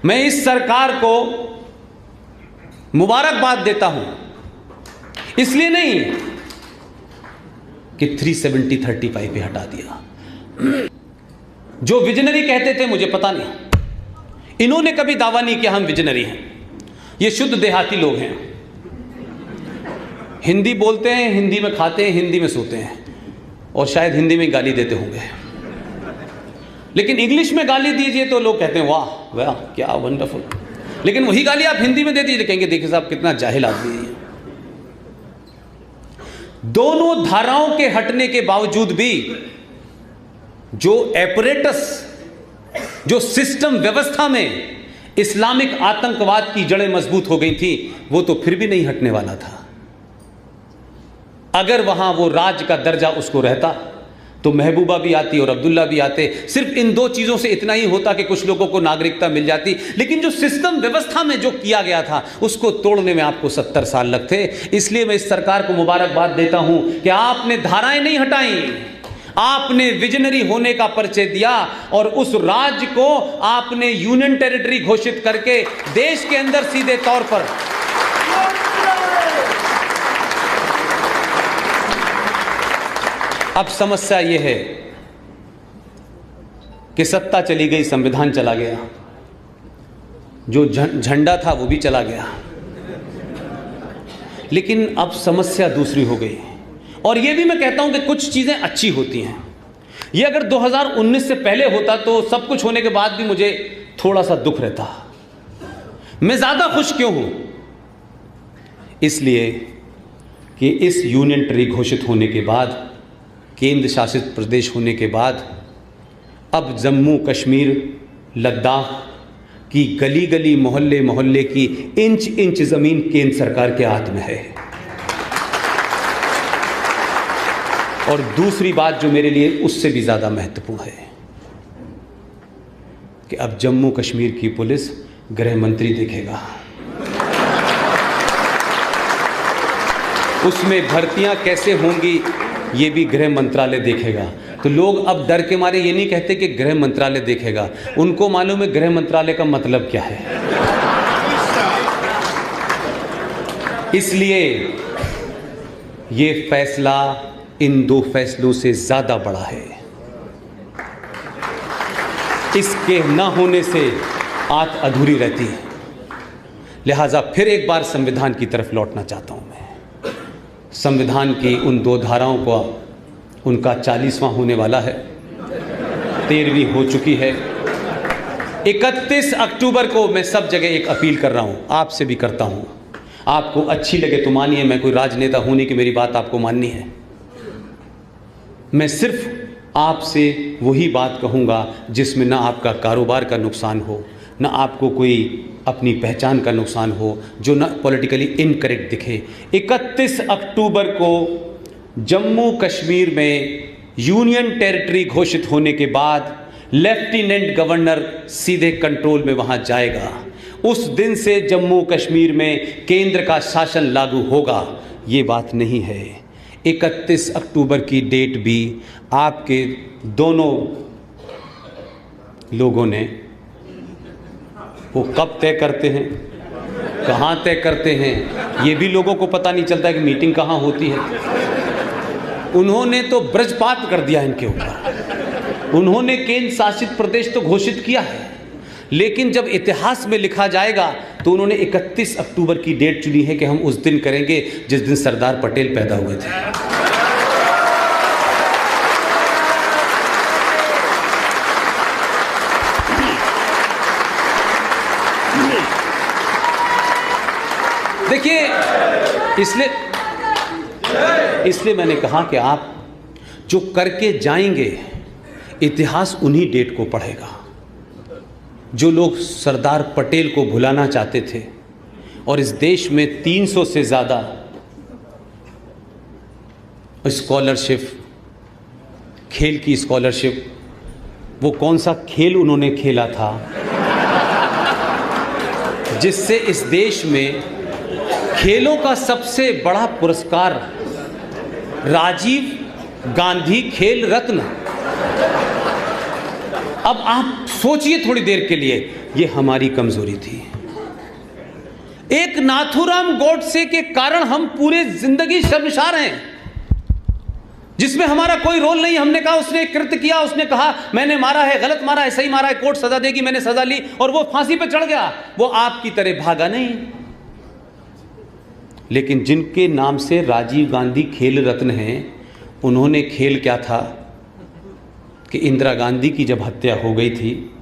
मैं इस सरकार को मुबारकबाद देता हूं, इसलिए नहीं कि 370-35 पे हटा दिया। जो विजनरी कहते थे, मुझे पता नहीं, इन्होंने कभी दावा नहीं किया हम विजनरी हैं। ये शुद्ध देहाती लोग हैं, हिंदी बोलते हैं, हिंदी में खाते हैं, हिंदी में सोते हैं, और शायद हिंदी में गाली देते होंगे। लेकिन इंग्लिश में गाली दीजिए तो लोग कहते हैं वाह वाह क्या वंडरफुल, लेकिन वही गाली आप हिंदी में दे दीजिए, कहेंगे देखिए साहब कितना जाहिल आदमी है। दोनों धाराओं के हटने के बावजूद भी जो एपरेटस, जो सिस्टम व्यवस्था में इस्लामिक आतंकवाद की जड़ें मजबूत हो गई थी, वो तो फिर भी नहीं हटने वाला था। अगर वहां वो राज का दर्जा उसको रहता तो महबूबा भी आती और अब्दुल्ला भी आते। सिर्फ इन दो चीजों से इतना ही होता कि कुछ लोगों को नागरिकता मिल जाती, लेकिन जो सिस्टम व्यवस्था में जो किया गया था उसको तोड़ने में आपको 70 साल लगते। इसलिए मैं इस सरकार को मुबारकबाद देता हूं कि आपने धाराएं नहीं हटाई, आपने विजनरी होने का परिचय दिया और उस राज्य को आपने यूनियन टेरिटरी घोषित करके देश के अंदर सीधे तौर पर अब समस्या यह है कि सत्ता चली गई, संविधान चला गया, जो झंडा था वो भी चला गया, लेकिन अब समस्या दूसरी हो गई। और ये भी मैं कहता हूं कि कुछ चीजें अच्छी होती हैं। ये अगर 2019 से पहले होता तो सब कुछ होने के बाद भी मुझे थोड़ा सा दुख रहता। मैं ज्यादा खुश क्यों हूं? इसलिए कि इस यूनियन टेरिटरी घोषित होने के बाद, केंद्र शासित प्रदेश होने के बाद, अब जम्मू कश्मीर लद्दाख की गली गली मोहल्ले मोहल्ले की इंच इंच जमीन केंद्र सरकार के हाथ में है। और दूसरी बात जो मेरे लिए उससे भी ज्यादा महत्वपूर्ण है कि अब जम्मू कश्मीर की पुलिस गृह मंत्री देखेगा, उसमें भर्तियां कैसे होंगी ये भी गृह मंत्रालय देखेगा। तो लोग अब डर के मारे ये नहीं कहते कि गृह मंत्रालय देखेगा, उनको मालूम है गृह मंत्रालय का मतलब क्या है। इसलिए ये फैसला इन दो फैसलों से ज्यादा बड़ा है। इसके ना होने से आंख अधूरी रहती है। लिहाजा फिर एक बार संविधान की तरफ लौटना चाहता हूं। मैं संविधान की उन दो धाराओं को, उनका 40वां होने वाला है, 13वीं हो चुकी है। 31 अक्टूबर को मैं सब जगह एक अपील कर रहा हूं, आपसे भी करता हूं। आपको अच्छी लगे तो मानिए, मैं कोई राजनेता हूं नहीं कि मेरी बात आपको माननी है। मैं सिर्फ आपसे वही बात कहूंगा जिसमें ना आपका कारोबार का नुकसान हो, ना आपको कोई अपनी पहचान का नुकसान हो, जो ना पॉलिटिकली इनकरेक्ट दिखे। 31 अक्टूबर को जम्मू कश्मीर में यूनियन टेरिटरी घोषित होने के बाद लेफ्टिनेंट गवर्नर सीधे कंट्रोल में वहां जाएगा। उस दिन से जम्मू कश्मीर में केंद्र का शासन लागू होगा, ये बात नहीं है। 31 अक्टूबर की डेट भी आपके दोनों लोगों ने, वो कब तय करते हैं, कहाँ तय करते हैं, ये भी लोगों को पता नहीं चलता है कि मीटिंग कहाँ होती है। उन्होंने तो ब्रजपात कर दिया इनके ऊपर। उन्होंने केंद्र शासित प्रदेश तो घोषित किया है, लेकिन जब इतिहास में लिखा जाएगा तो उन्होंने 31 अक्टूबर की डेट चुनी है कि हम उस दिन करेंगे जिस दिन सरदार पटेल पैदा हुए थे। देखिए, इसलिए मैंने कहा कि आप जो करके जाएंगे, इतिहास उन्हीं डेट को पढ़ेगा। जो लोग सरदार पटेल को भुलाना चाहते थे और इस देश में 300 से ज़्यादा स्कॉलरशिप, खेल की स्कॉलरशिप, वो कौन सा खेल उन्होंने खेला था जिससे इस देश में खेलों का सबसे बड़ा पुरस्कार राजीव गांधी खेल रत्न। अब आप सोचिए थोड़ी देर के लिए, ये हमारी कमजोरी थी। एक नाथूराम गोडसे के कारण हम पूरे जिंदगी शर्मसार हैं, जिसमें हमारा कोई रोल नहीं। हमने कहा उसने कृत्य किया, उसने कहा मैंने मारा है, गलत मारा है, सही मारा है, कोर्ट सजा देगी, मैंने सजा ली और वो फांसी पे चढ़ गया। वो आपकी तरह भागा नहीं। लेकिन जिनके नाम से राजीव गांधी खेल रत्न हैं, उन्होंने खेल क्या था कि इंदिरा गांधी की जब हत्या हो गई थी